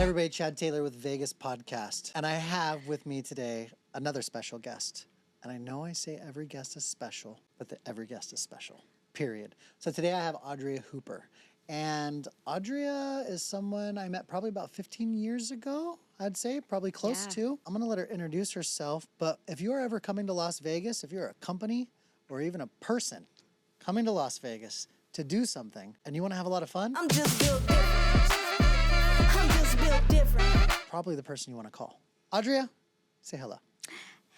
everybody, Chad Taylor with Vegas Podcast. And I have with me today another special guest. And I know I say every guest is special, but every guest is special, period. So today I have Audrea Hooper. And Audrea is someone I met probably about 15 years ago, I'd say, probably close to. I'm going to let her introduce herself. But if you are ever coming to Las Vegas, if you're a company or even a person coming to Las Vegas to do something and you want to have a lot of fun, I'm just built different. I'm just built different. Probably the person you want to call. Audrea, say hello.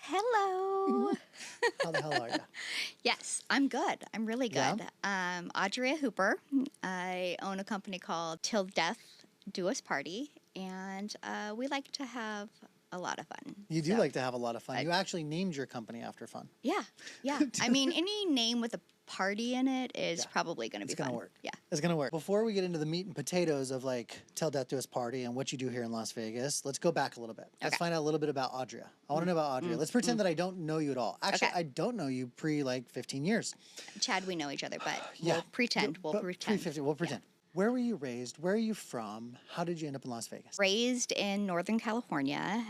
Hello. How the hell are you? Yes, I'm good. I'm really good. Yeah? Audrea Hooper. I own a company called Till Death Do Us Party, and we like to have a lot of fun. You do like to have a lot of fun. You actually named your company after fun. Yeah. I mean, any name with a party in it is probably going to be fun. It's going to work. Yeah. It's going to work. Before we get into the meat and potatoes of like Till Death Do Us Party and what you do here in Las Vegas, let's go back a little bit. Let's find out a little bit about Audrea. I want to know about Audrea. Let's pretend that I don't know you at all. Actually, I don't know you pre like 15 years. Chad, we know each other, but we'll pretend. We'll pretend. Pre-50, we'll pretend. Where were you raised? Where are you from? How did you end up in Las Vegas? Raised in Northern California,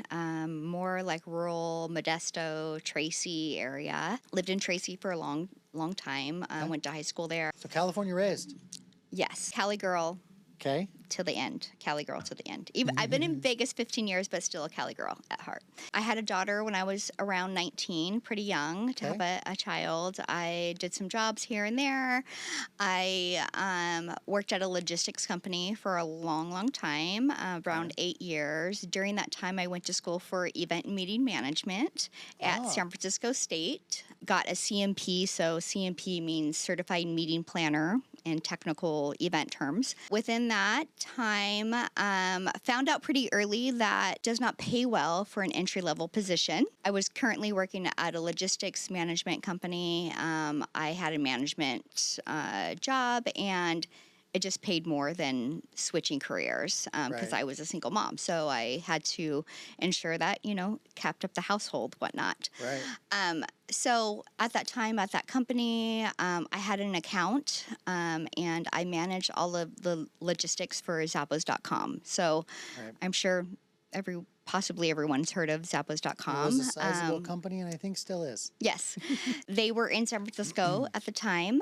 more like rural Modesto, Tracy area. Lived in Tracy for a long time. Went to high school there. So California raised? Yes. Cali girl. Okay. To the end. Cali girl to the end. Even I've been in Vegas 15 years, but still a Cali girl at heart. I had a daughter when I was around 19, pretty young to have a child. I did some jobs here and there. I worked at a logistics company for a long time, around 8 years. During that time, I went to school for event and meeting management at San Francisco State. Got a CMP, so CMP means Certified Meeting Planner in technical event terms. Within that time, found out pretty early that does not pay well for an entry-level position. I was currently working at a logistics management company. I had a management job, and it just paid more than switching careers because I was a single mom. So I had to ensure that, kept up the household, whatnot. Right. So at that time, at that company, I had an account and I managed all of the logistics for Zappos.com. So I'm sure possibly everyone's heard of Zappos.com. It was a sizable company, and I think still is. Yes. They were in San Francisco at the time.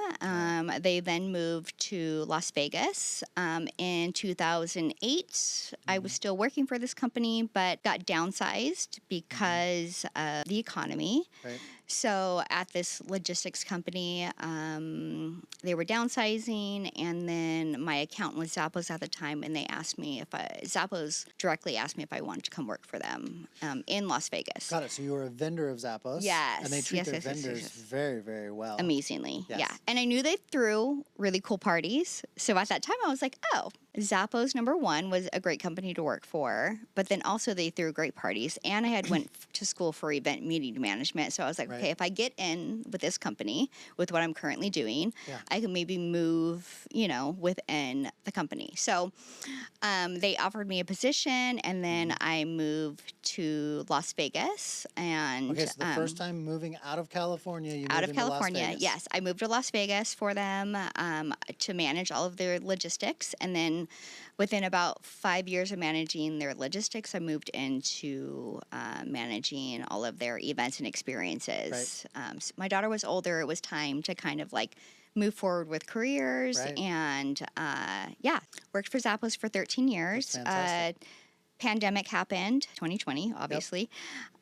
They then moved to Las Vegas. In 2008, I was still working for this company, but got downsized because of the economy. Right. So at this logistics company, they were downsizing, and then my accountant was Zappos at the time, and Zappos directly asked me if I wanted to come work for them in Las Vegas. Got it. So you were a vendor of Zappos. Yes. And they treat their vendors very, very well. Amazingly. Yes. Yeah. And I knew they threw really cool parties. So at that time, I was like, Zappos, number one, was a great company to work for, but then also they threw great parties, and I had went to school for event meeting management, so I was like, okay, if I get in with this company, with what I'm currently doing, I can maybe move, within the company. So they offered me a position, and then I moved to Las Vegas. And okay, so the first time moving out of California, you moved out of California, Las Vegas. yes, I moved to Las Vegas for them to manage all of their logistics, and then within about 5 years of managing their logistics, I moved into managing all of their events and experiences. Right. So my daughter was older. It was time to kind of like move forward with careers. Right. And worked for Zappos for 13 years. Pandemic happened, 2020, obviously.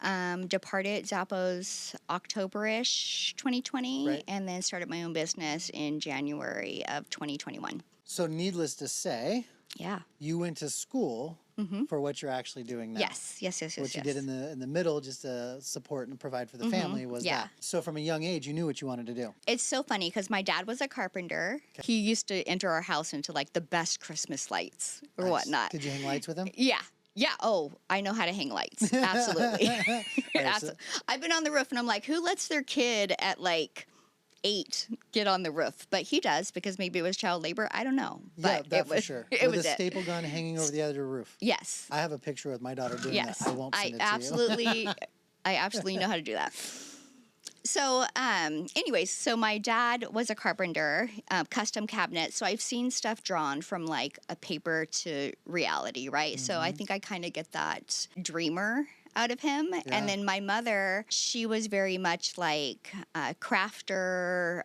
Departed Zappos October-ish 2020, and then started my own business in January of 2021. So needless to say, you went to school for what you're actually doing now. Yes. What you did in the middle, just to support and provide for the family, was that. So from a young age, you knew what you wanted to do. It's so funny because my dad was a carpenter. Okay. He used to enter our house into like the best Christmas lights or whatnot. Did you hang lights with him? Yeah. Yeah. Oh, I know how to hang lights. Absolutely. I've been on the roof and I'm like, who lets their kid at like 8 get on the roof? But he does, because maybe it was child labor. I don't know. But that for sure. With a staple gun hanging over the edge of the roof. Yes. I have a picture with my daughter doing that. I won't send it to I absolutely know how to do that. So, anyways, so my dad was a carpenter, custom cabinets. So I've seen stuff drawn from like a paper to reality, right? So I think I kind of get that dreamer out of him. Yeah. And then my mother, she was very much like a crafter,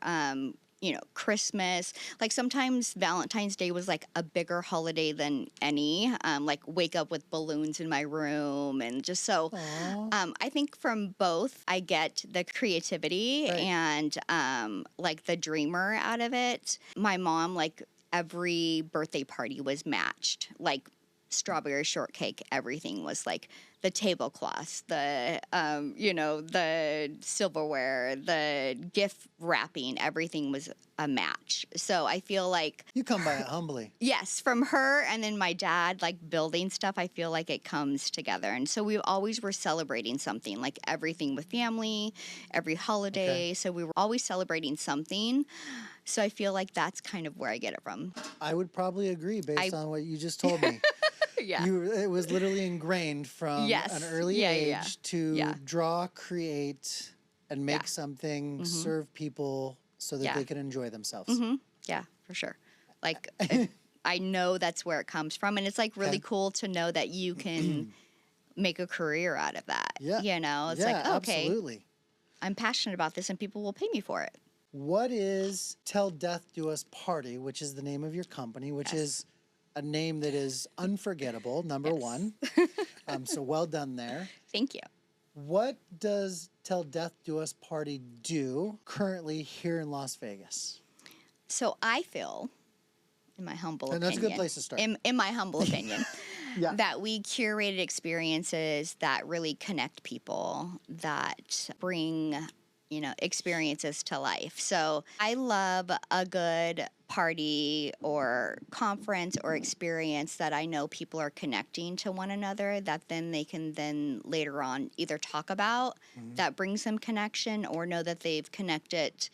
Christmas. Like sometimes Valentine's Day was like a bigger holiday than any. Like wake up with balloons in my room and just so. I think from both, I get the creativity Right. and like the dreamer out of it. My mom, like every birthday party was matched. Like strawberry shortcake, everything was like the tablecloths, the the silverware, the gift wrapping, everything was a match. So I feel like You come by it humbly. yes, from her and then my dad, like building stuff, I feel like it comes together. And so we always were celebrating something, like everything with family, every holiday. Okay. So we were always celebrating something. So I feel like that's kind of where I get it from. I would probably agree based on what you just told me. Yeah. It was literally ingrained from Yes. an early Yeah, age yeah, yeah. to Yeah. draw, create, and make Yeah. something, serve people so that Yeah. they can enjoy themselves. Yeah, for sure. Like, I know that's where it comes from. And it's like really Okay. cool to know that you can make a career out of that. Yeah. You know, it's Yeah, like, okay, absolutely. I'm passionate about this and people will pay me for it. What is Till Death Do Us Party, which is the name of your company, which Yes. is a name that is unforgettable, number Yes. one. So well done there. Thank you. What does Till Death Do Us Party do currently here in Las Vegas? So I feel, in my humble And opinion, that's a good place to start. In my humble opinion, Yeah. that we curated experiences that really connect people, that bring, experiences to life. So I love a good party or conference or experience that I know people are connecting to one another that then they can then later on either talk about that brings them connection or know that they've connected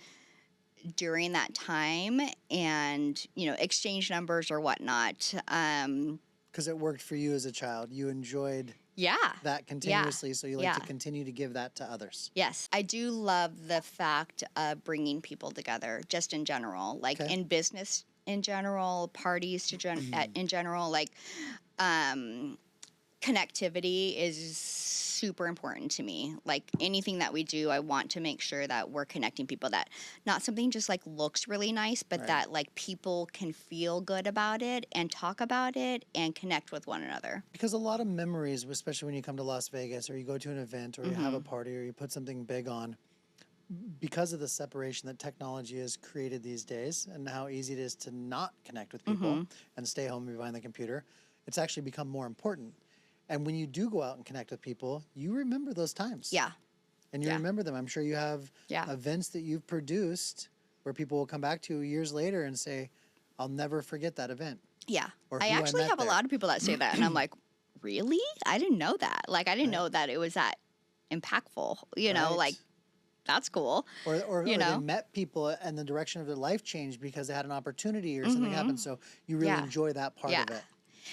during that time and, exchange numbers or whatnot. Because it worked for you as a child. You enjoyed Yeah. that continuously, so you like to Yeah. continue to give that to others. Yes, I do love the fact of bringing people together, just in general, like Okay. in business in general, parties in general, like connectivity is super important to me. Like anything that we do, I want to make sure that we're connecting people, that not something just like looks really nice, but Right. that like people can feel good about it and talk about it and connect with one another. Because a lot of memories, especially when you come to Las Vegas or you go to an event or you have a party or you put something big on, because of the separation that technology has created these days and how easy it is to not connect with people and stay home behind the computer, it's actually become more important. And when you do go out and connect with people, you remember those times. Yeah. And you Yeah. remember them. I'm sure you have Yeah. events that you've produced where people will come back to you years later and say, I'll never forget that event. Yeah. Or I who I actually met have there. a lot of people that say that. And I'm like, really? I didn't know that. Like, I didn't Right. know that it was that impactful. You know, Right. like, that's cool. Or You they know? met people and the direction of their life changed because they had an opportunity or something happened. So you really Yeah. enjoy that part of Yeah. it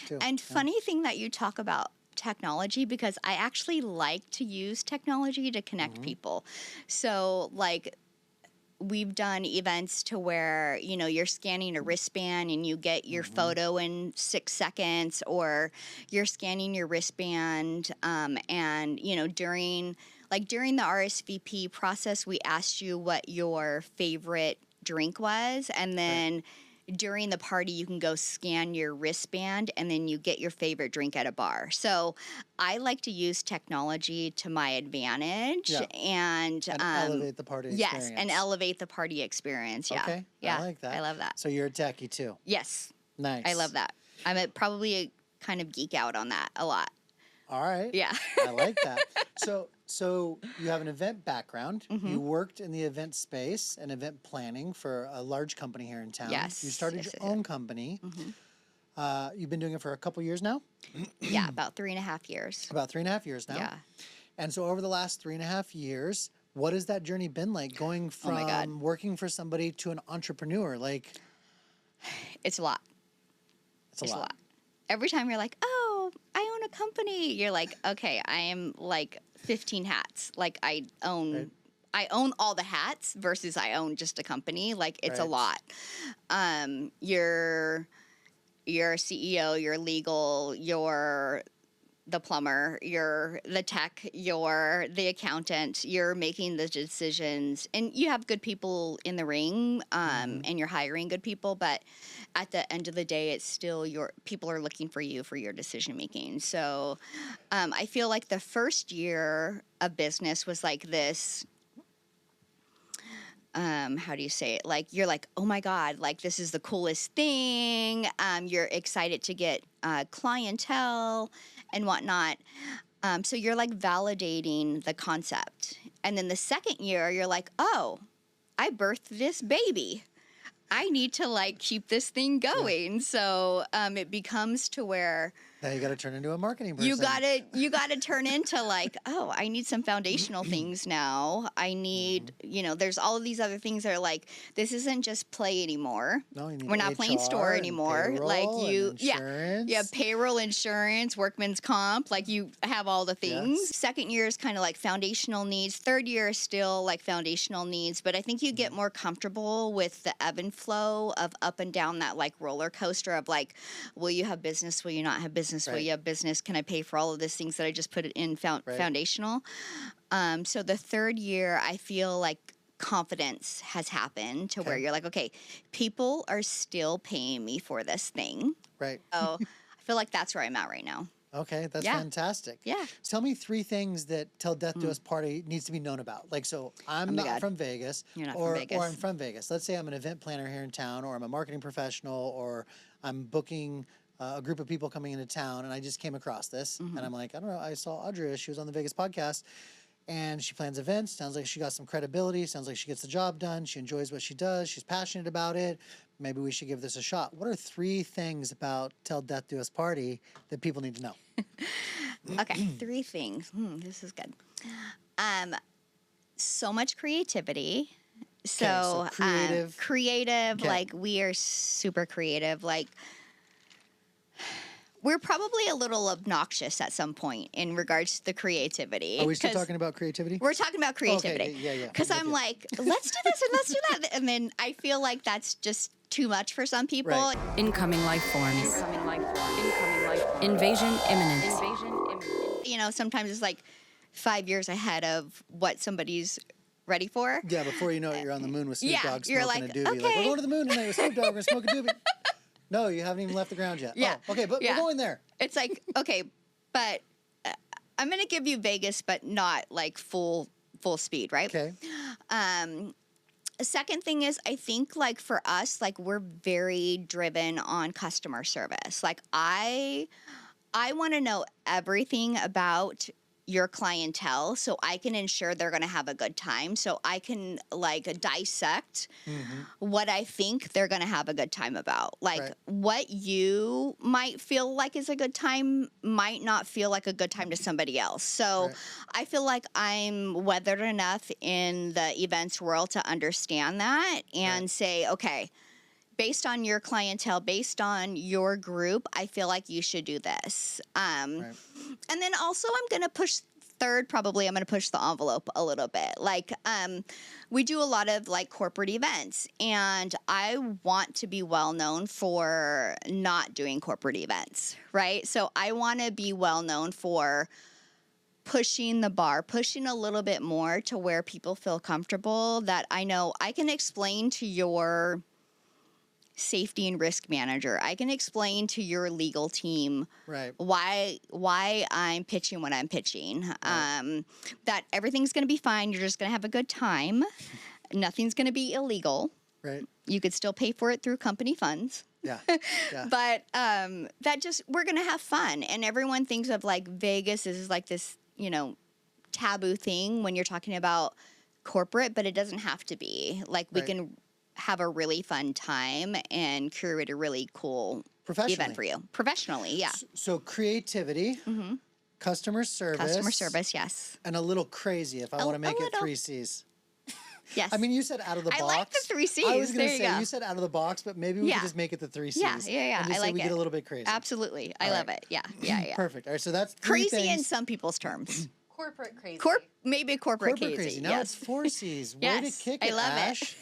too. And Yeah. funny thing that you talk about technology, because I actually like to use technology to connect people. So, like, we've done events to where, you're scanning a wristband and you get your photo in 6 seconds, or you're scanning your wristband. And, during the RSVP process, we asked you what your favorite drink was. And then during the party, you can go scan your wristband and then you get your favorite drink at a bar. So I like to use technology to my advantage Yeah. and elevate the party experience. Yes, and elevate the party experience. Yeah. Okay. Yeah. I like that. I love that. So you're a techie too. Yes. Nice. I love that. I'm probably kind of geek out on that a lot. All right. Yeah. I like that. So you have an event background. Mm-hmm. You worked in the event space and event planning for a large company here in town. Yes, You started yes, your yes, own company. You've been doing it for a couple years now? Yeah, about 3.5 years. About 3.5 years now. Yeah. And so over the last 3.5 years, what has that journey been like going Oh my God. from working for somebody to an entrepreneur? Like, It's a lot. it's a It's lot. Every time you're like, oh, I own a company, you're like, okay, I am like 15 hats. Like I own, Right. I own all the hats versus I own just a company. Like it's a lot. You're CEO, you're legal, you're the plumber, you're the tech, you're the accountant, you're making the decisions, and you have good people in the ring, and you're hiring good people, but at the end of the day, it's still your people are looking for you for your decision making. So I feel like the first year of business was like this. How do you say it? Like, you're like, oh my God, like this is the coolest thing. You're excited to get clientele and whatnot. So you're like validating the concept. And then the second year, you're like, oh, I birthed this baby. I need to like keep this thing going. So it becomes to where Now you got to turn into a marketing person. you gotta turn into like, oh, I need some foundational things now. I need, there's all of these other things that are like, this isn't just play anymore. No, you need We're not playing store and anymore. Like payroll and insurance. yeah, payroll, insurance, workman's comp. Like you have all the things. Yes. Second year is kind of like foundational needs. Third year is still like foundational needs. But I think you get more comfortable with the ebb and flow of up and down that like roller coaster of like, will you have business? Will you not have business? Will you have business? Can I pay for all of these things that I just put it in foundational? So the third year, I feel like confidence has happened to where you're like, okay, people are still paying me for this thing. Right. So I feel like that's where I'm at right now. Okay, that's fantastic. Yeah. Tell me 3 things that Till Death Do Us Party needs to be known about. Like, so I'm not from Vegas. You're not or, from Vegas. Or I'm from Vegas. Let's say I'm an event planner here in town, or I'm a marketing professional, or I'm booking a group of people coming into town, and I just came across this, and I'm like, I don't know, I saw Audrea. She was on the Vegas podcast, and she plans events. Sounds like she got some credibility. Sounds like she gets the job done. She enjoys what she does. She's passionate about it. Maybe we should give this a shot. What are 3 things about Till Death Do Us Party that people need to know? Okay, 3 things. This is good. So much creativity. So creative. Creative. Okay. Like we are super creative. Like we're probably a little obnoxious at some point in regards to the creativity. Are we still talking about creativity? We're talking about creativity. Okay, yeah. Because I'm like, let's do this and let's do that. And then I feel like that's just too much for some people. Right. Incoming life forms. Incoming life form. Incoming life form. Invasion imminent. Invasion imminent. Sometimes it's like 5 years ahead of what somebody's ready for. Yeah, before you know it, you're on the moon with Snoop Dogg you're smoking like, a doobie. Like, okay. we're going to the moon tonight with Snoop Dogg. We're going to smoke a doobie. No, you haven't even left the ground yet. Yeah. Oh, okay, but we're going there. It's like, okay, but I'm going to give you Vegas, but not like full speed, right? Okay. The second thing is, I think like for us, like we're very driven on customer service. Like I want to know everything about your clientele so I can ensure they're going to have a good time. So I can like dissect what I think they're going to have a good time about. Like what you might feel like is a good time might not feel like a good time to somebody else. So I feel like I'm weathered enough in the events world to understand that and say, okay, based on your clientele, based on your group, I feel like you should do this. And then also I'm going to push I'm going to push the envelope a little bit. Like we do a lot of like corporate events, and I want to be well known for not doing corporate events, right? So I want to be well known for pushing the bar, pushing a little bit more to where people feel comfortable that I know I can explain to your safety and risk manager. I can explain to your legal team why I'm pitching what I'm pitching. That everything's going to be fine. You're just going to have a good time. Nothing's going to be illegal. Right. You could still pay for it through company funds. Yeah. But we're going to have fun. And everyone thinks of like Vegas is like this, taboo thing when you're talking about corporate, but it doesn't have to be. Like we can have a really fun time and curate a really cool event for you. Professionally, yeah. So creativity, customer service, yes. and a little crazy if I want to make it 3 C's. Yes. I mean, you said out of the box. I like the 3 C's. I was going to there say, you go. you said out of the box, but maybe we could just make it the 3 C's. Yeah. And just I say like we it. get a little bit crazy. Absolutely. I love it. Yeah. Perfect. All right, so that's 3 crazy things. in some people's terms. Corporate crazy. Maybe corporate crazy. Now yes. it's 4 C's. Way Yes, to kick I it, love it.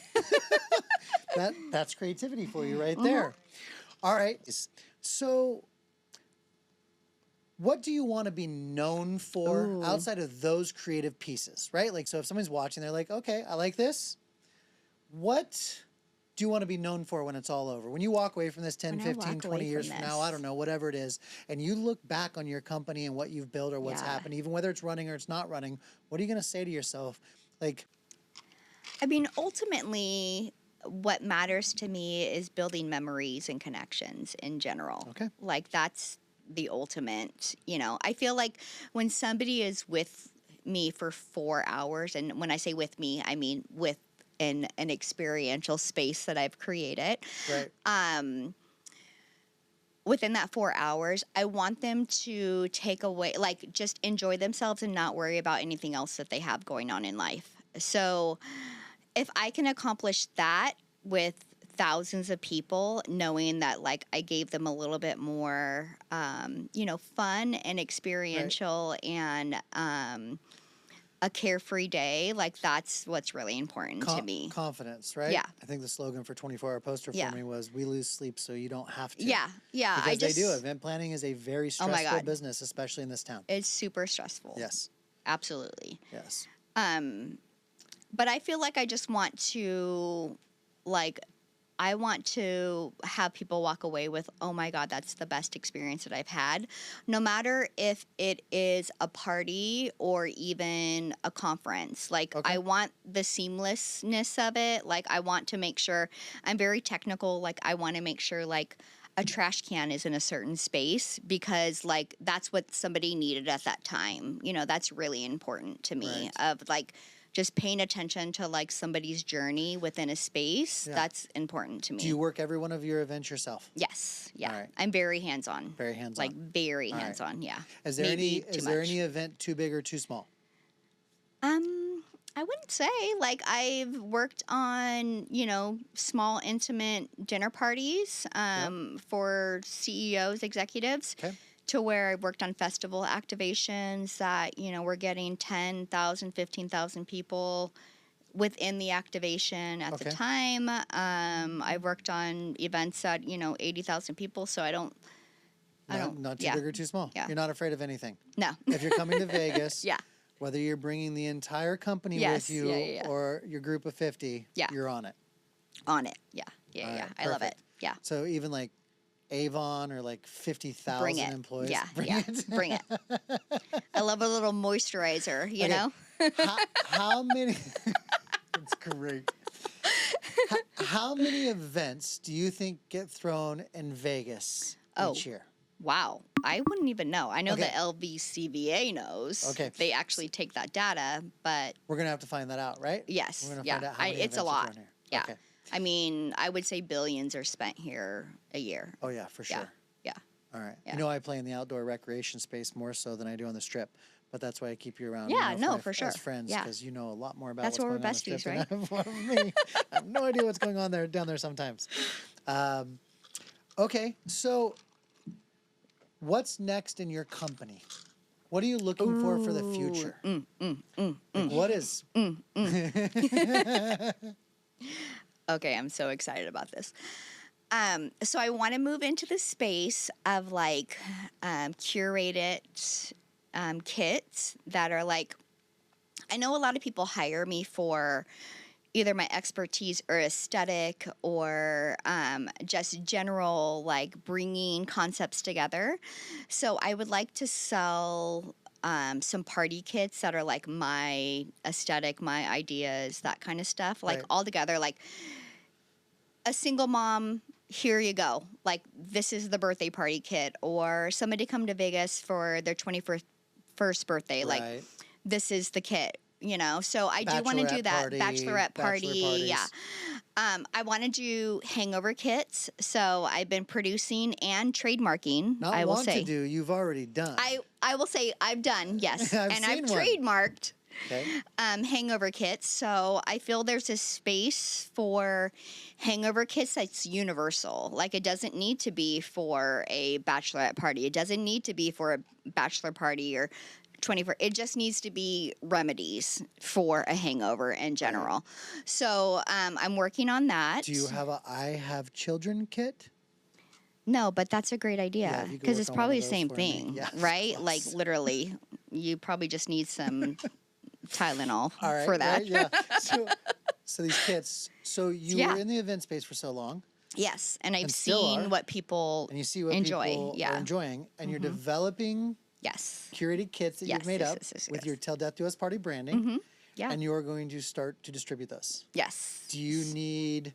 Ash. That's creativity for you right there. All right. So what do you want to be known for outside of those creative pieces, right? Like, so if somebody's watching, they're like, okay, I like this. What do you want to be known for when it's all over? When you walk away from this 10, When I 15, walk 20 away years from from now, I don't know, whatever it is, and you look back on your company and what you've built or what's Yeah. happened, even whether it's running or it's not running, what are you going to say to yourself? Like, I mean, ultimately, what matters to me is building memories and connections in general. Okay. Like, that's the ultimate, I feel like when somebody is with me for 4 hours, and when I say with me, I mean with in an experiential space that I've created. right. Within that 4 hours, I want them to take away, like, just enjoy themselves and not worry about anything else that they have going on in life. So if I can accomplish that with thousands of people, knowing that, like, I gave them a little bit more, fun and experiential and a carefree day, like, that's what's really important to me. Confidence, right? Yeah. I think the slogan for 24-hour poster Yeah. for me was, we lose sleep so you don't have to. Yeah. Because they do. Event planning is a very Oh my stressful God. business, especially in this town. It's super stressful. Yes. Absolutely. Yes. But I feel like I just want to, I want to have people walk away with, oh my God, that's the best experience that I've had. No matter if it is a party or even a conference. Like, Okay. I want the seamlessness of it. Like, I want to make sure, I'm very technical. Like, I want to make sure, like, a trash can is in a certain space because, like, that's what somebody needed at that time. That's really important to me, Right. of, like, just paying attention to, like, somebody's journey within a space. Yeah. That's important to me. Do you work every one of your events yourself? Yes. Yeah. All right. I'm very hands-on. Very hands-on. Like, very All right. hands-on. Yeah. Is there Maybe too is there much. any event too big or too small? I wouldn't say. Like, I've worked on, small, intimate dinner parties for CEOs, executives. Okay. To where I worked on festival activations that, we're getting 10,000, 15,000 people within the activation at the Okay. time. I worked on events that, 80,000 people, so I don't. Not too yeah. big or too small. Yeah. You're not afraid of anything. No. If you're coming to Vegas, Yeah. whether you're bringing the entire company Yes. with you Yeah. or your group of 50, Yeah. you're on it. On it. Yeah. Yeah. All Yeah. right, I love it. perfect. Yeah. So even like Avon or like 50,000 Bring it. employees. Yeah. Bring yeah. it. Bring it. I love a little moisturizer, you Okay. know? how many? It's great. How many events do you think get thrown in Vegas each year? Wow. I wouldn't even know. I know Okay. the LVCVA knows. Okay. They actually take that data, but We're gonna have to find that out, right? yes. We're gonna yeah. find out how many It's a events are lot. thrown here. Yeah. Okay. I mean, I would say billions are spent here a year. Oh yeah, for sure. Yeah. All right. Yeah. You know, I play in the outdoor recreation space more so than I do on the strip, but that's why I keep you around. Yeah, no, my- for sure. As friends, Yeah. because you know a lot more about That's what's why going we're on the strip besties, than I have of me. I have no idea what's going on down there sometimes. Okay, so what's next in your company? What are you looking for the future? Like, what is? Okay, I'm so excited about this. So I want to move into the space of, like, curated kits that are, like, I know a lot of people hire me for either my expertise or aesthetic or just general, like, bringing concepts together. So I would like to sell some party kits that are, like, my aesthetic, my ideas, that kind of stuff, like, Right. all together, like a single mom. Here you go. Like, this is the birthday party kit, or somebody come to Vegas for their 21st birthday. Like, Right. this is the kit, So I do want to do Bachelorette that. party, Bachelorette party. bachelor parties. Yeah. I want to do hangover kits. So I've been producing and trademarking. Not I will want say. to do. You've already done. I will say I've done, yes. I've and I've seen one. trademarked Okay. hangover kits. So I feel there's a space for hangover kits that's universal. Like, it doesn't need to be for a bachelorette party. It doesn't need to be for a bachelor party or 24. It just needs to be remedies for a hangover in general. So I'm working on that. Do you have a I have children kit? No, but that's a great Yeah, idea if you could because work it's on one probably of the those same for me. thing, Yes, right? Like plus. literally, you probably just need some Tylenol All right, for that. right? Yeah. So these kits. So you Yeah. were in the event space for so long, Yes, and I've And still are. seen what people and you see what enjoy. people Yeah. are enjoying, and you're developing Yes. curated kits that you've Yes, made yes, up yes, yes, with yes. your Till Death Do Us Party branding, Yeah. and you are going to start to distribute those. Yes. Do you need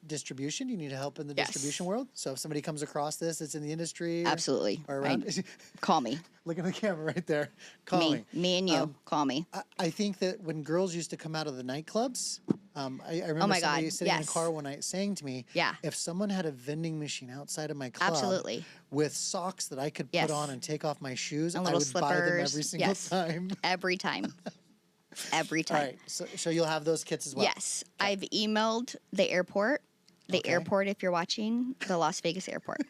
distribution? Do you need help in the Yes. distribution world? So if somebody comes across this, it's in the industry, Absolutely. or around. Call me. Look at the camera right there. Call me. Me and you. Call me. I think that when girls used to come out of the nightclubs, I remember my somebody God, sitting in a yes. car one night saying to me, Yeah. if someone had a vending machine outside of my club Absolutely. with socks that I could Yes. put on and take off my shoes, And I little would buy them slippers. every single Yes. time. Every time. Every All time. right, so you'll have those kits as well. Yes. I've emailed the airport. The Okay. airport, if you're watching, the Las Vegas airport.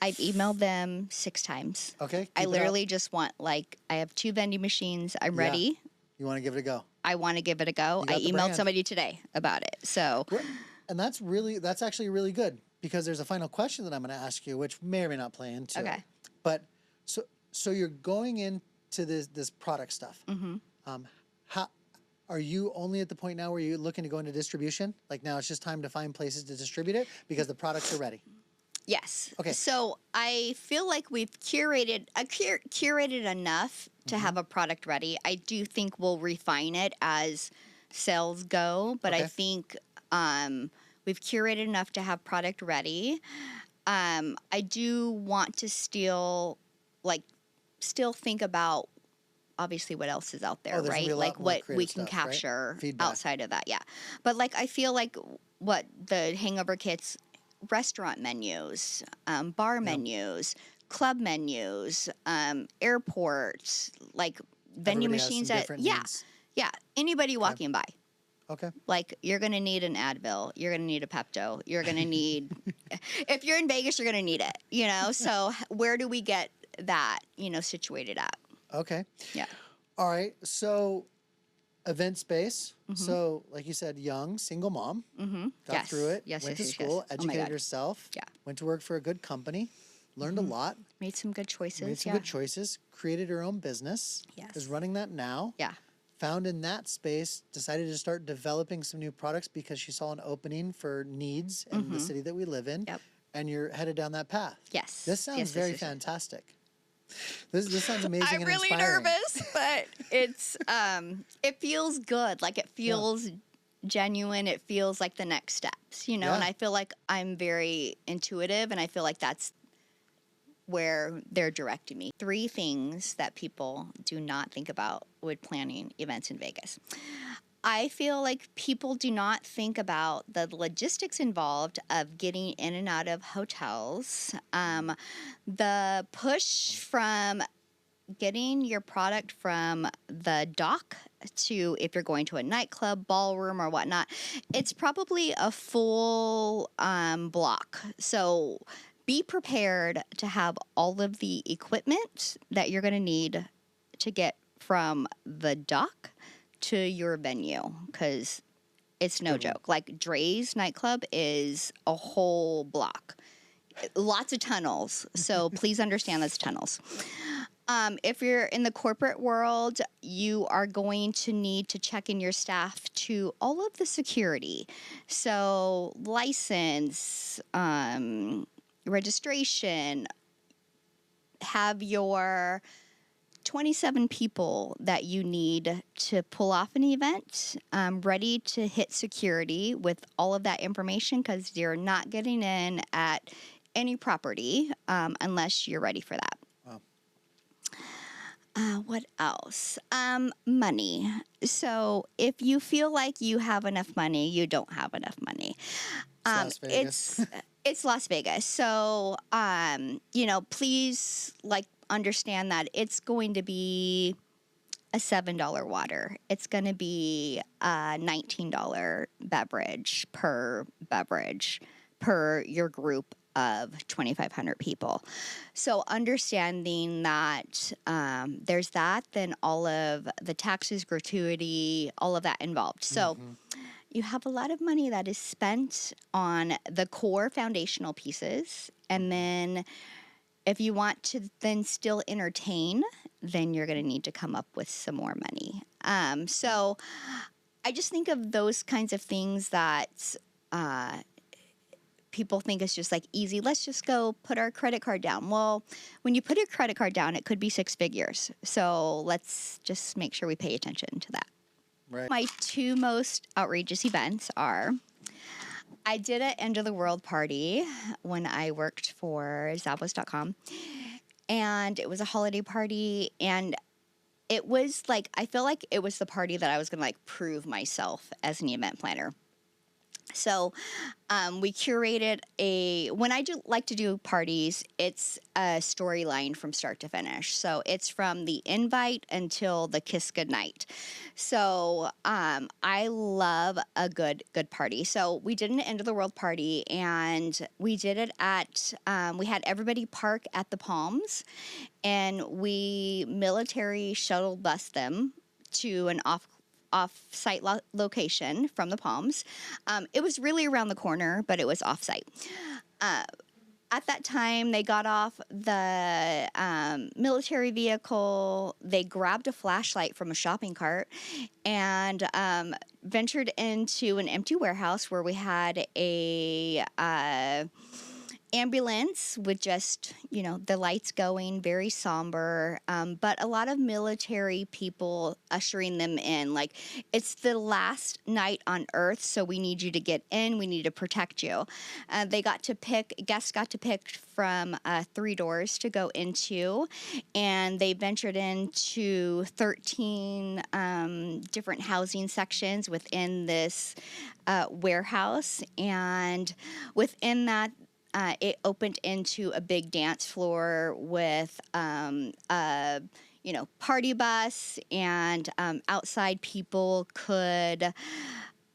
I've emailed them 6 times. Okay. I keep it up. literally just want, like, I have 2 vending machines. I'm Yeah. ready. You want to give it a go. I want to give it a go. You got I the emailed brand. somebody today about it. So, And that's actually really good because there's a final question that I'm going to ask you, which may or may not play into it. Okay. But so you're going into this product stuff. How are you only at the point now where you're looking to go into distribution? Like now it's just time to find places to distribute it because the products are ready. yes. Okay. So, I feel like we've curated enough to have a product ready. I do think we'll refine it as sales go, but I Okay. think we've curated enough to have product ready. I do want to still think about obviously what else is out there, there's gonna right? be a lot Like more what we creative can stuff, right? capture Feedback. outside of that, yeah. But like I feel like what the hangover kits, restaurant menus, bar menus, club menus, airports, like vending Everybody has machines some that different yeah, needs. yeah. Anybody walking by. Okay. Like you're gonna need an Advil, you're gonna need a Pepto, you're gonna need if you're in Vegas, you're gonna need it, you know? So where do we get that, situated at? Okay. Yeah. All right. So event space. So like you said, young, single mom. Got Yes. through it. Yes, went yes, to yes, school, yes. Oh my educated God. herself. Yeah. Went to work for a good company. Learned a lot. Made some good choices. Made some yeah. good choices. Created her own business. Yes. Is running that now. Yeah. Found in that space, decided to start developing some new products because she saw an opening for needs in the city that we live in. Yep. And you're headed down that path. Yes. This sounds Yes, yes, very yes, yes. fantastic. This sounds amazing I'm and really inspiring. nervous, but it's it feels good. Like it feels genuine. It feels like the next steps, And Yeah. I feel like I'm very intuitive, and I feel like that's where they're directing me. 3 things that people do not think about with planning events in Vegas. I feel like people do not think about the logistics involved of getting in and out of hotels. The push from getting your product from the dock to if you're going to a nightclub, ballroom, or whatnot, it's probably a full block. So be prepared to have all of the equipment that you're going to need to get from the dock to your venue, because it's no joke. Like Dre's nightclub is a whole block, lots of tunnels. So please understand those tunnels. If you're in the corporate world, you are going to need to check in your staff to all of the security. So license, registration, have your 27 people that you need to pull off an event ready to hit security with all of that information, because you're not getting in at any property unless you're ready for that. Wow. What else? Money. So if you feel like you have enough money, you don't have enough money. Las Vegas. It's Las Vegas. So please understand that it's going to be a $7 water. It's going to be a $19 beverage per your group of 2,500 people. So understanding that there's that, then all of the taxes, gratuity, all of that involved. So you have a lot of money that is spent on the core foundational pieces. And then if you want to then still entertain, then you're going to need to come up with some more money. So I just think of those kinds of things that people think is just like easy. Let's just go put our credit card down. Well, when you put your credit card down, it could be 6 figures. So let's just make sure we pay attention to that. Right. My 2 most outrageous events are I did an end of the world party when I worked for Zappos.com, and it was a holiday party, and it was like, I feel like it was the party that I was going to like prove myself as an event planner. So we curated when I like to do parties, it's a storyline from start to finish. So it's from the invite until the kiss goodnight. So I love a good party. So we did an end of the world party, and we did it at, we had everybody park at the Palms, and we military shuttle bus them to an off-site location from the Palms. It was really around the corner, but it was off-site. At that time, they got off the military vehicle. They grabbed a flashlight from a shopping cart and ventured into an empty warehouse where we had a ambulance with just, the lights going, very somber, but a lot of military people ushering them in. Like, it's the last night on Earth, so we need you to get in. We need to protect you. Guests got to pick from 3 doors to go into, and they ventured into 13 different housing sections within this warehouse, and within that, it opened into a big dance floor with party bus, and outside people could,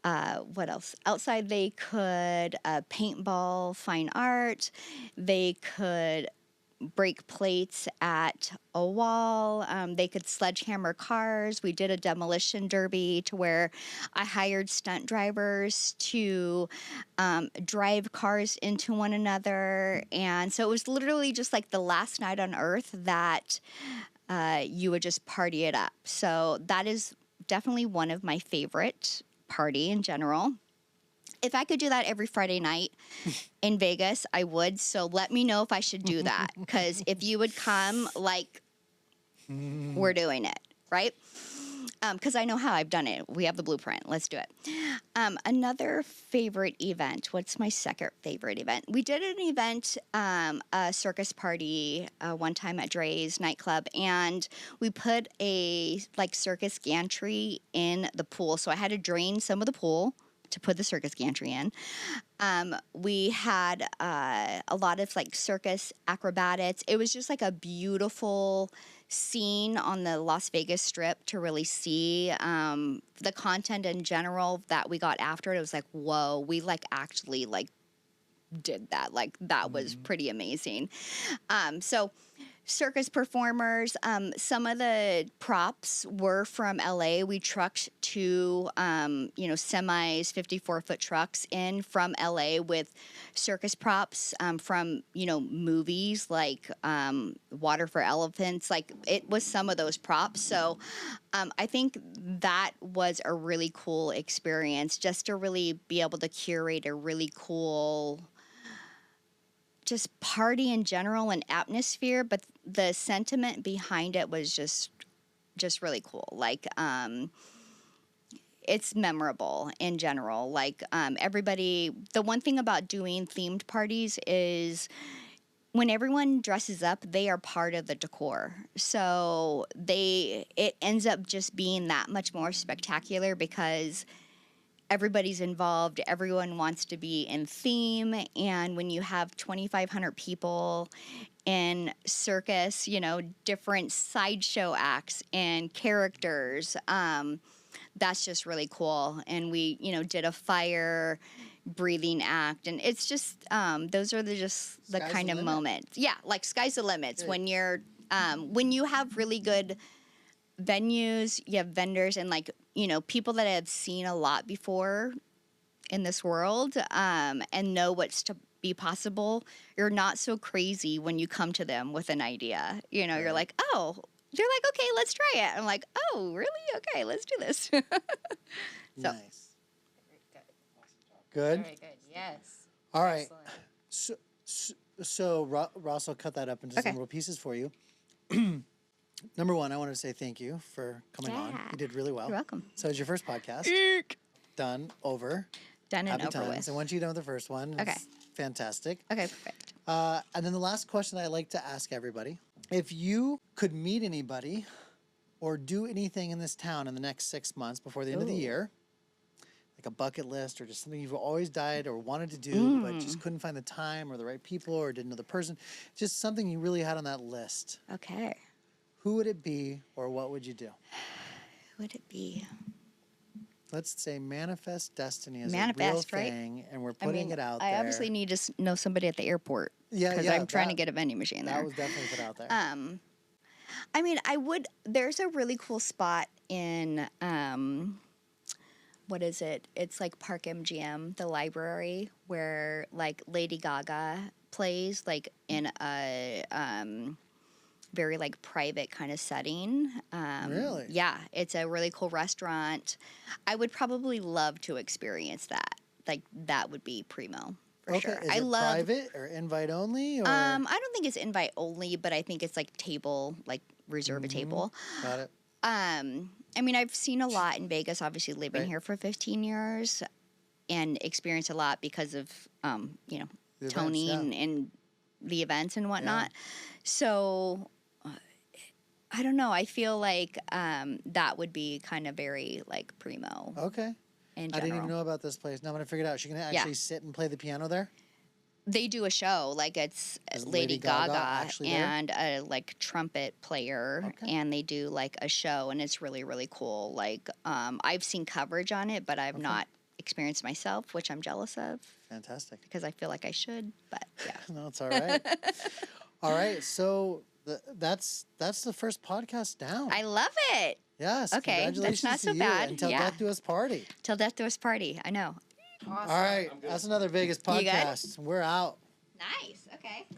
what else? Outside they could paintball, fine art. They could break plates at a wall. They could sledgehammer cars. We did a demolition derby to where I hired stunt drivers to drive cars into one another. And so it was literally just like the last night on Earth that you would just party it up. So that is definitely one of my favorite party in general. If I could do that every Friday night in Vegas, I would. So let me know if I should do that. Because if you would come, we're doing it, right? Because I know how I've done it. We have the blueprint. Let's do it. Another favorite event. What's my second favorite event? We did an event, a circus party one time at Dre's nightclub, and we put a circus gantry in the pool. So I had to drain some of the pool to put the circus gantry in. We had a lot of circus acrobatics. It was just a beautiful scene on the Las Vegas Strip to really see the content in general that we got after it. It was whoa, we actually did that. That was pretty amazing. So circus performers, some of the props were from LA. We trucked 2 semis, 54-foot trucks in from LA with circus props from movies like Water for Elephants. It was some of those props. So I think that was a really cool experience, just to really be able to curate a really cool just party in general and atmosphere, but the sentiment behind it was just really cool. It's memorable in general. Everybody, the one thing about doing themed parties is when everyone dresses up, they are part of the decor. So it ends up just being that much more spectacular because everybody's involved. Everyone wants to be in theme. And when you have 2,500 people in circus, different sideshow acts and characters, that's just really cool. And we, did a fire breathing act, and it's just those are the Sky's kind the of limit. moments. Yeah, like sky's the limits Good. when you're when you have really good venues, you have vendors, and like people that have seen a lot before in this world and know what's to be possible. You're not so crazy when you come to them with an idea. You're Right. like, oh, they're like, okay, let's try it. I'm like, oh, really? Okay, let's do this. So- Nice. Good. Very good. Yes. All right. Excellent. So Ross will cut that up into Okay. some little pieces for you. Number one, I want to say thank you for coming on. Yeah. You did really well. You're welcome. So it's your first podcast. Done, over. Done and Happy over times. with. And once you're done with the first one, Okay. it's fantastic. Okay, perfect. And then the last question I like to ask everybody, if you could meet anybody or do anything in this town in the next 6 months before the end of the Ooh. year, like a bucket list or just something you've always died or wanted to do, but Mm. just couldn't find the time or the right people or didn't know the person, just something you really had on that list, Okay. who would it be or what would you do? Who would it be? Let's say manifest destiny is Manifest, a real right? thing and we're putting it out I there. obviously need to know somebody at the airport. Yeah, Because yeah, I'm trying to that- get a vending machine that there. was definitely put out there. I mean, I would. There's a really cool spot in what is it? It's like Park MGM, the library, where like Lady Gaga plays, like in a very like private kind of setting. Really? Yeah, it's a really cool restaurant. I would probably love to experience that. Like that would be primo for Okay, sure. is I it love. private or invite only? Or I don't think it's invite only, but I think it's like table, like reserve a table. got it. I mean, I've seen a lot in Vegas, obviously living Right. here for 15 years and experienced a lot because of, The events, Tony yeah. and the events and whatnot. So I don't know. I feel like that would be kind of very like primo Okay. in general. I didn't even know about this place. Now I'm gonna figure it out. She can actually sit and play the piano there. They do a show, like it's Is Lady Gaga, actually there? and a like trumpet player, Okay. and they do like a show, and it's really really cool. Like I've seen coverage on it, but I've not experienced myself, which I'm jealous of Fantastic. because I feel like I should. But yeah, No, it's all right. All right. So that's the first podcast down. I love it. Yes. Okay, that's Congratulations not to so you. bad. Until Yeah. death do us party. Till death do us party. I know. Awesome. All right. That's another Vegas You good? podcast. We're out. Nice. Okay.